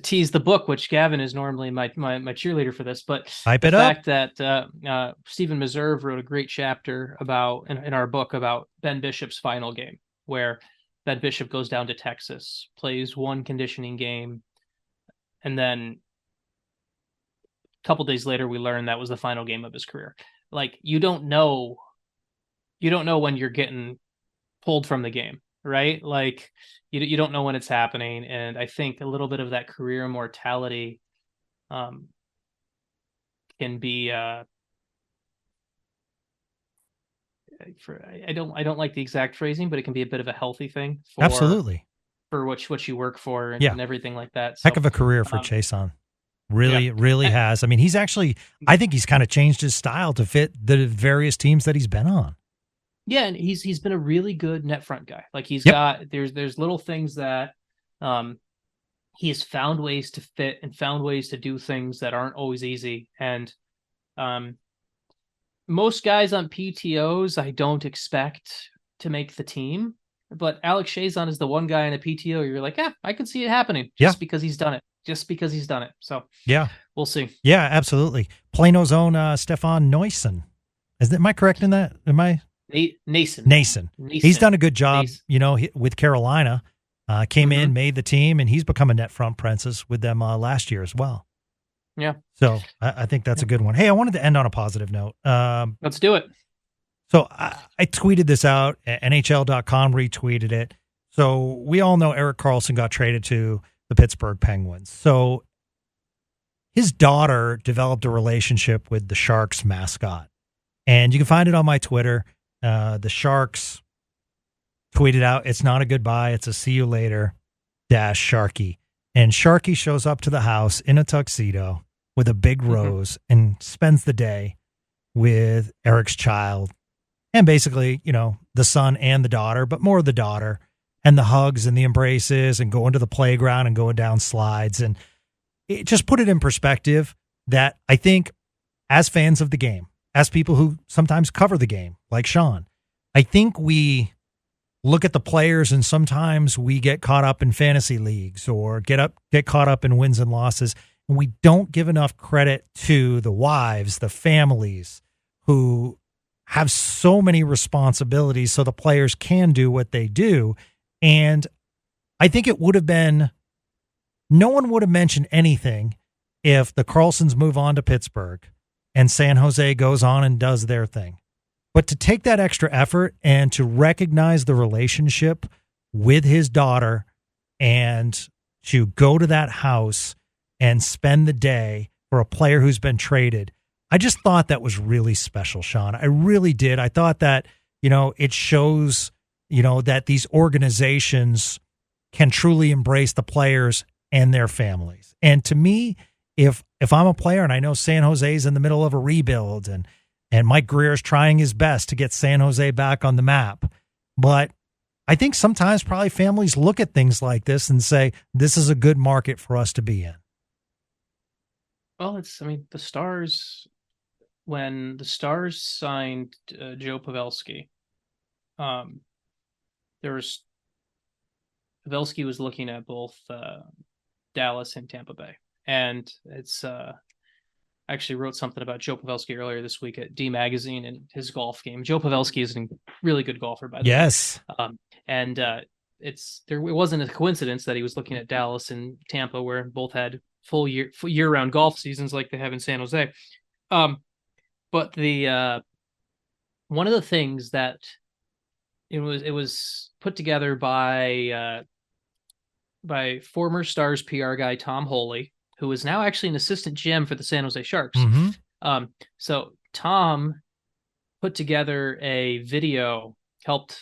tease the book, which Gavin is normally my cheerleader for this, but the fact that Stephen Meserve wrote a great chapter about in our book about Ben Bishop's final game, where Ben Bishop goes down to Texas, plays one conditioning game, and then a couple days later we learn that was the final game of his career. Like, you don't know when you're getting pulled from the game, right? Like, you don't know when it's happening. And I think a little bit of that career mortality can be I don't like the exact phrasing, but it can be a bit of a healthy thing for what you work for and everything like that. So, heck of a career for Chiasson. Really has. I mean, I think he's kind of changed his style to fit the various teams that he's been on. Yeah, and he's been a really good net front guy. Like, he's got there's little things that he has found ways to fit and found ways to do things that aren't always easy. And most guys on PTOs I don't expect to make the team, but Alex Chiasson is the one guy in a PTO you're like, I can see it happening just because he's done it. So we'll see. Yeah, absolutely. Plano's own Stefan Noisen. Am I correct in that? Am I? Nason. He's done a good job, with Carolina. Came in, made the team, and he's become a net front presence with them last year as well. Yeah. So I think that's a good one. Hey, I wanted to end on a positive note. Let's do it. So I tweeted this out. NHL.com retweeted it. So we all know Erik Karlsson got traded to the Pittsburgh Penguins. So his daughter developed a relationship with the Sharks mascot. And you can find it on my Twitter. The Sharks tweeted out, "It's not a goodbye, it's a see you later, Sharky." And Sharky shows up to the house in a tuxedo with a big rose and spends the day with Eric's child. And basically, the son and the daughter, but more the daughter, and the hugs and the embraces and going to the playground and going down slides. And it just put it in perspective that I think as fans of the game, as people who sometimes cover the game, like Sean, I think we look at the players and sometimes we get caught up in fantasy leagues or get caught up in wins and losses, and we don't give enough credit to the wives, the families who have so many responsibilities so the players can do what they do. And I think it would have been, no one would have mentioned anything if the Karlssons move on to Pittsburgh and San Jose goes on and does their thing. But to take that extra effort and to recognize the relationship with his daughter and to go to that house and spend the day for a player who's been traded, I just thought that was really special, Sean. I really did. I thought that, it shows, that these organizations can truly embrace the players and their families. And to me, if I'm a player and I know San Jose's in the middle of a rebuild and And Mike Greer is trying his best to get San Jose back on the map. But I think sometimes probably families look at things like this and say, this is a good market for us to be in. Well, the Stars, when the Stars signed Joe Pavelski, Pavelski was looking at both Dallas and Tampa Bay. And it's I actually wrote something about Joe Pavelski earlier this week at D Magazine and his golf game. Joe Pavelski is a really good golfer, by the way. Yes. It wasn't a coincidence that he was looking at Dallas and Tampa, where both had full year-round golf seasons like they have in San Jose. But the one of the things that it was put together by former Stars PR guy Tom Holy, who is now actually an assistant GM for the San Jose Sharks. Mm-hmm. So Tom put together a video, helped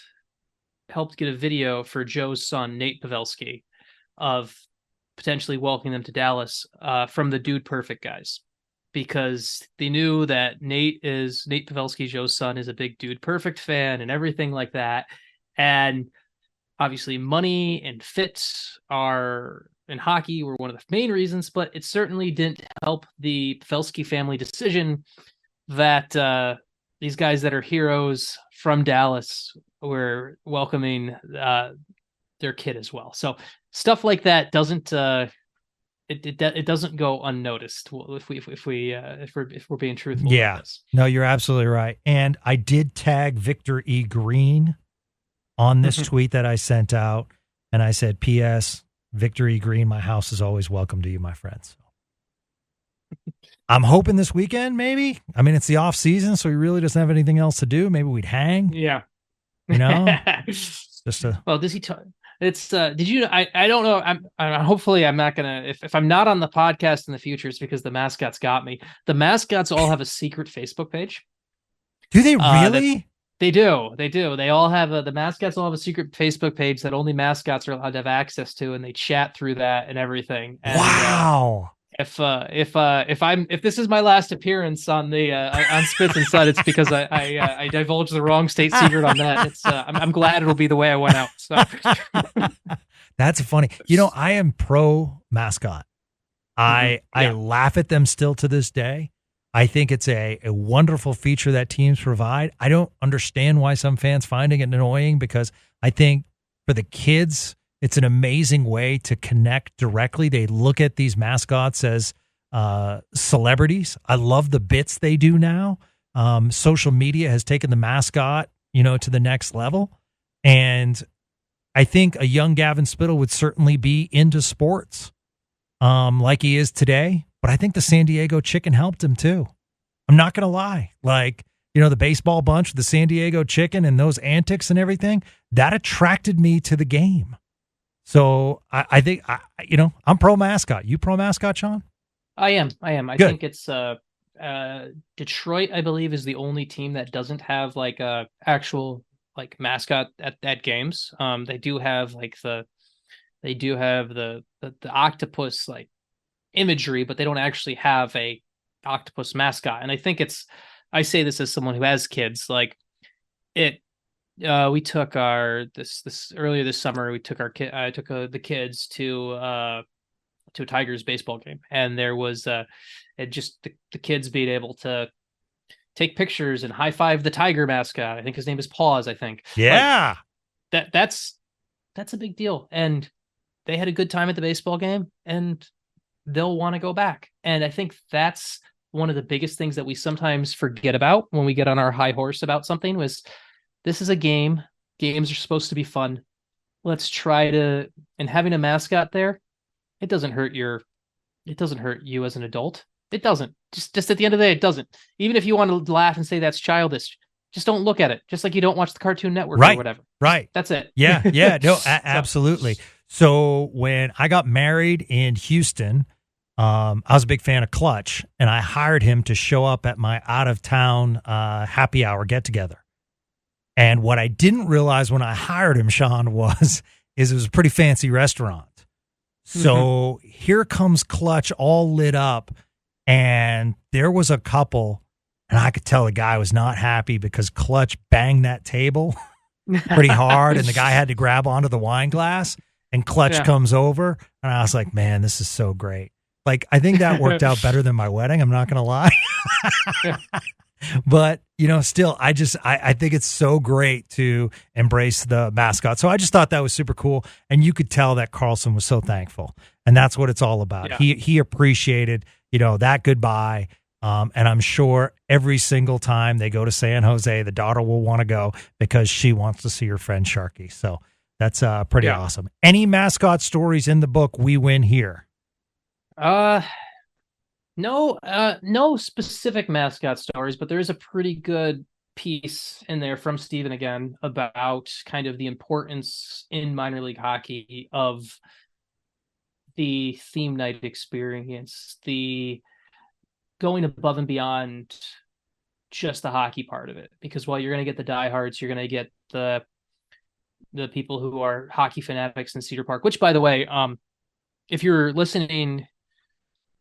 get a video for Joe's son, Nate Pavelski, of potentially welcoming them to Dallas from the Dude Perfect guys, because they knew that Nate Pavelski, Joe's son, is a big Dude Perfect fan and everything like that. And obviously money and fits in hockey were one of the main reasons, but it certainly didn't help the Pavelski family decision that these guys that are heroes from Dallas were welcoming their kid as well. So stuff like that doesn't it doesn't go unnoticed if we're being truthful. Yeah, no, you're absolutely right. And I did tag Victor E. Green on this tweet that I sent out, and I said, "P.S. Victor E. Green, my house is always welcome to you, my friends." I'm hoping this weekend, maybe. I mean, it's the off season, so he really doesn't have anything else to do. Maybe we'd hang. Yeah. Just a. Well, does he? It's. Did you? I don't know. Hopefully, I'm not gonna. If I'm not on the podcast in the future, it's because the mascots got me. The mascots all have a secret Facebook page. Do they really? They do. They all have the mascots all have a secret Facebook page that only mascots are allowed to have access to, and they chat through that and everything. And, wow. If this is my last appearance on the on Spits and Suds, it's because I divulged the wrong state secret on that. It's I'm glad it'll be the way I went out. So that's funny. I am pro mascot. I laugh at them still to this day. I think it's a wonderful feature that teams provide. I don't understand why some fans finding it annoying, because I think for the kids, it's an amazing way to connect directly. They look at these mascots as celebrities. I love the bits they do now. Social media has taken the mascot, to the next level. And I think a young Gavin Spittle would certainly be into sports like he is today. But I think the San Diego Chicken helped him too. I'm not going to lie. The baseball bunch, the San Diego Chicken and those antics and everything, that attracted me to the game. So I think, I'm pro mascot. You pro mascot, Sean? I am. I think it's Detroit, I believe, is the only team that doesn't have a actual mascot at games. They do have the octopus imagery, but they don't actually have a octopus mascot. And I think I say this as someone who has kids, we took this earlier this summer, I took the kids to a Tigers baseball game, and there was the kids being able to take pictures and high five the Tiger mascot. I think his name is Paws, I think. Yeah. That's a big deal. And they had a good time at the baseball game, and they'll want to go back. And I think that's one of the biggest things that we sometimes forget about when we get on our high horse about something was, this is a game. Games are supposed to be fun. Let's try to, and having a mascot there, it doesn't hurt you as an adult. It doesn't. Just at the end of the day, it doesn't. Even if you want to laugh and say that's childish, just don't look at it. Just like you don't watch the Cartoon Network or whatever. Right. That's it. Yeah. No, absolutely. So when I got married in Houston, I was a big fan of Clutch, and I hired him to show up at my out-of-town happy hour get-together. And what I didn't realize when I hired him, Sean, is it was a pretty fancy restaurant. So here comes Clutch all lit up, and there was a couple, And I could tell the guy was not happy because Clutch banged that table pretty hard, and the guy had to grab onto the wine glass, and Clutch comes over, and I was like, man, this is so great. Like, I think that worked out better than my wedding. I'm not going to lie. But, still, I think it's so great to embrace the mascot. So I just thought that was super cool. And you could tell that Carlson was so thankful. And that's what it's all about. Yeah. He appreciated, that goodbye. And I'm sure every single time they go to San Jose, the daughter will want to go because she wants to see her friend Sharky. So that's pretty awesome. Any mascot stories in the book We Win Here? No specific mascot stories, but there is a pretty good piece in there from Steven again about kind of the importance in minor league hockey of the theme night experience, the going above and beyond just the hockey part of it. Because while you're going to get the diehards, you're going to get the people who are hockey fanatics in Cedar Park, which, by the way, if you're listening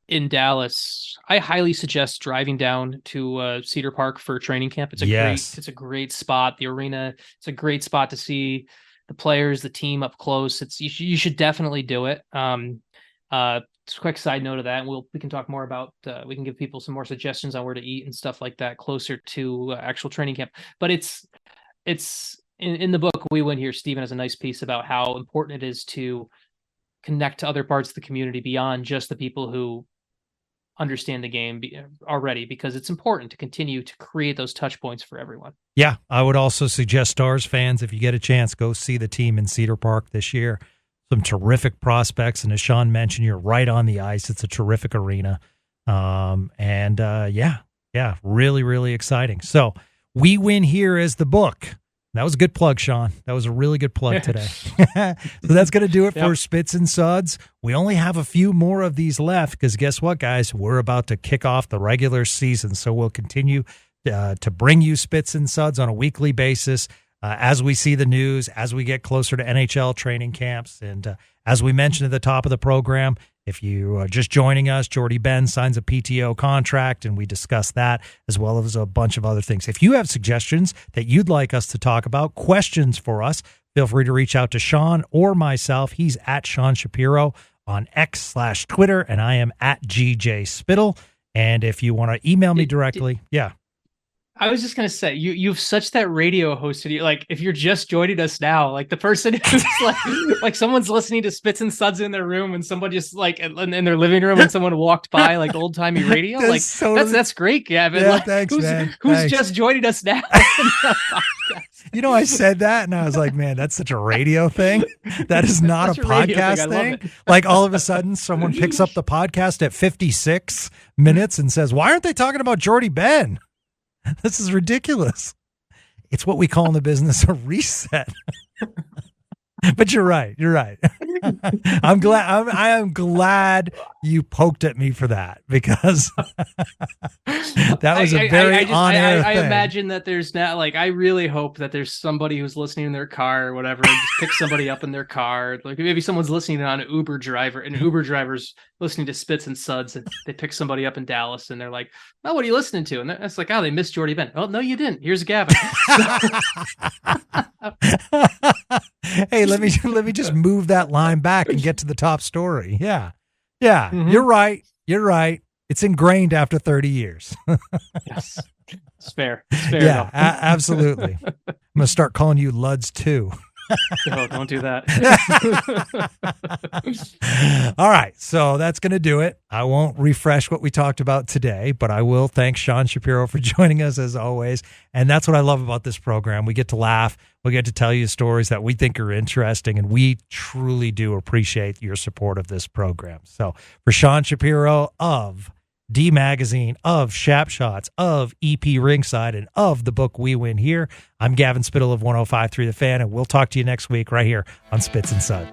in Dallas, I highly suggest driving down to Cedar Park for training camp. It's a great spot. The arena, it's a great spot to see the players, the team up close. You should definitely do it. Just a quick side note of that, and we can talk more about. We can give people some more suggestions on where to eat and stuff like that closer to actual training camp. But it's in the book We Win Here. Steven has a nice piece about how important it is to connect to other parts of the community beyond just the people who understand the game already, because it's important to continue to create those touch points for everyone. Yeah, I would also suggest Stars fans, if you get a chance, go see the team in Cedar Park this year. Some terrific prospects, and as Sean mentioned, you're right on the ice. It's a terrific arena. Really, really exciting. So We Win Here is the book. That was a good plug, Sean. That was a really good plug today. So that's going to do it for Spits and Suds. We only have a few more of these left because guess what, guys? We're about to kick off the regular season. So we'll continue to bring you Spits and Suds on a weekly basis as we see the news, as we get closer to NHL training camps. And as we mentioned at the top of the program, if you are just joining us, Jordie Benn signs a PTO contract, and we discuss that as well as a bunch of other things. If you have suggestions that you'd like us to talk about, questions for us, feel free to reach out to Sean or myself. He's at Sean Shapiro on X/Twitter, and I am at GJ Spittle. And if you want to email me directly, I was just going to say, you've such that radio host in you. Like, if you're just joining us now, like the person who's like someone's listening to Spits and Suds in their room and somebody just like in their living room and someone walked by like old timey radio. That's great, Gavin. Yeah, thanks, man. Who's just joining us now? I said that and I was like, man, that's such a radio thing. That is not a podcast thing. Like all of a sudden someone picks up the podcast at 56 minutes and says, why aren't they talking about Jordie Benn? This is ridiculous. It's what we call in the business a reset. But you're right. I'm glad. I am glad you poked at me for that because that was a very on-air thing. I imagine that there's now, like, I really hope that there's somebody who's listening in their car or whatever, and just pick somebody up in their car. Like maybe someone's listening on an Uber driver, and Uber driver's listening to Spits and Suds, and they pick somebody up in Dallas, and they're like, "Oh, what are you listening to?" And it's like, "Oh, they missed Jordie Benn." Oh, no, you didn't. Here's Gavin. Hey, let me just move that line back and get to the top story. Yeah. Mm-hmm. You're right. It's ingrained after 30 years. Yes. It's fair. Yeah, absolutely. I'm going to start calling you Luds too. No, don't do that. All right. So that's going to do it. I won't refresh what we talked about today, but I will thank Sean Shapiro for joining us as always. And that's what I love about this program. We get to laugh. We get to tell you stories that we think are interesting, and we truly do appreciate your support of this program. So for Sean Shapiro of D Magazine, of Shap Shots, of EP Ringside, and of the book We Win Here, I'm Gavin Spittle of 105.3 The Fan, and we'll talk to you next week right here on Spits and Suds.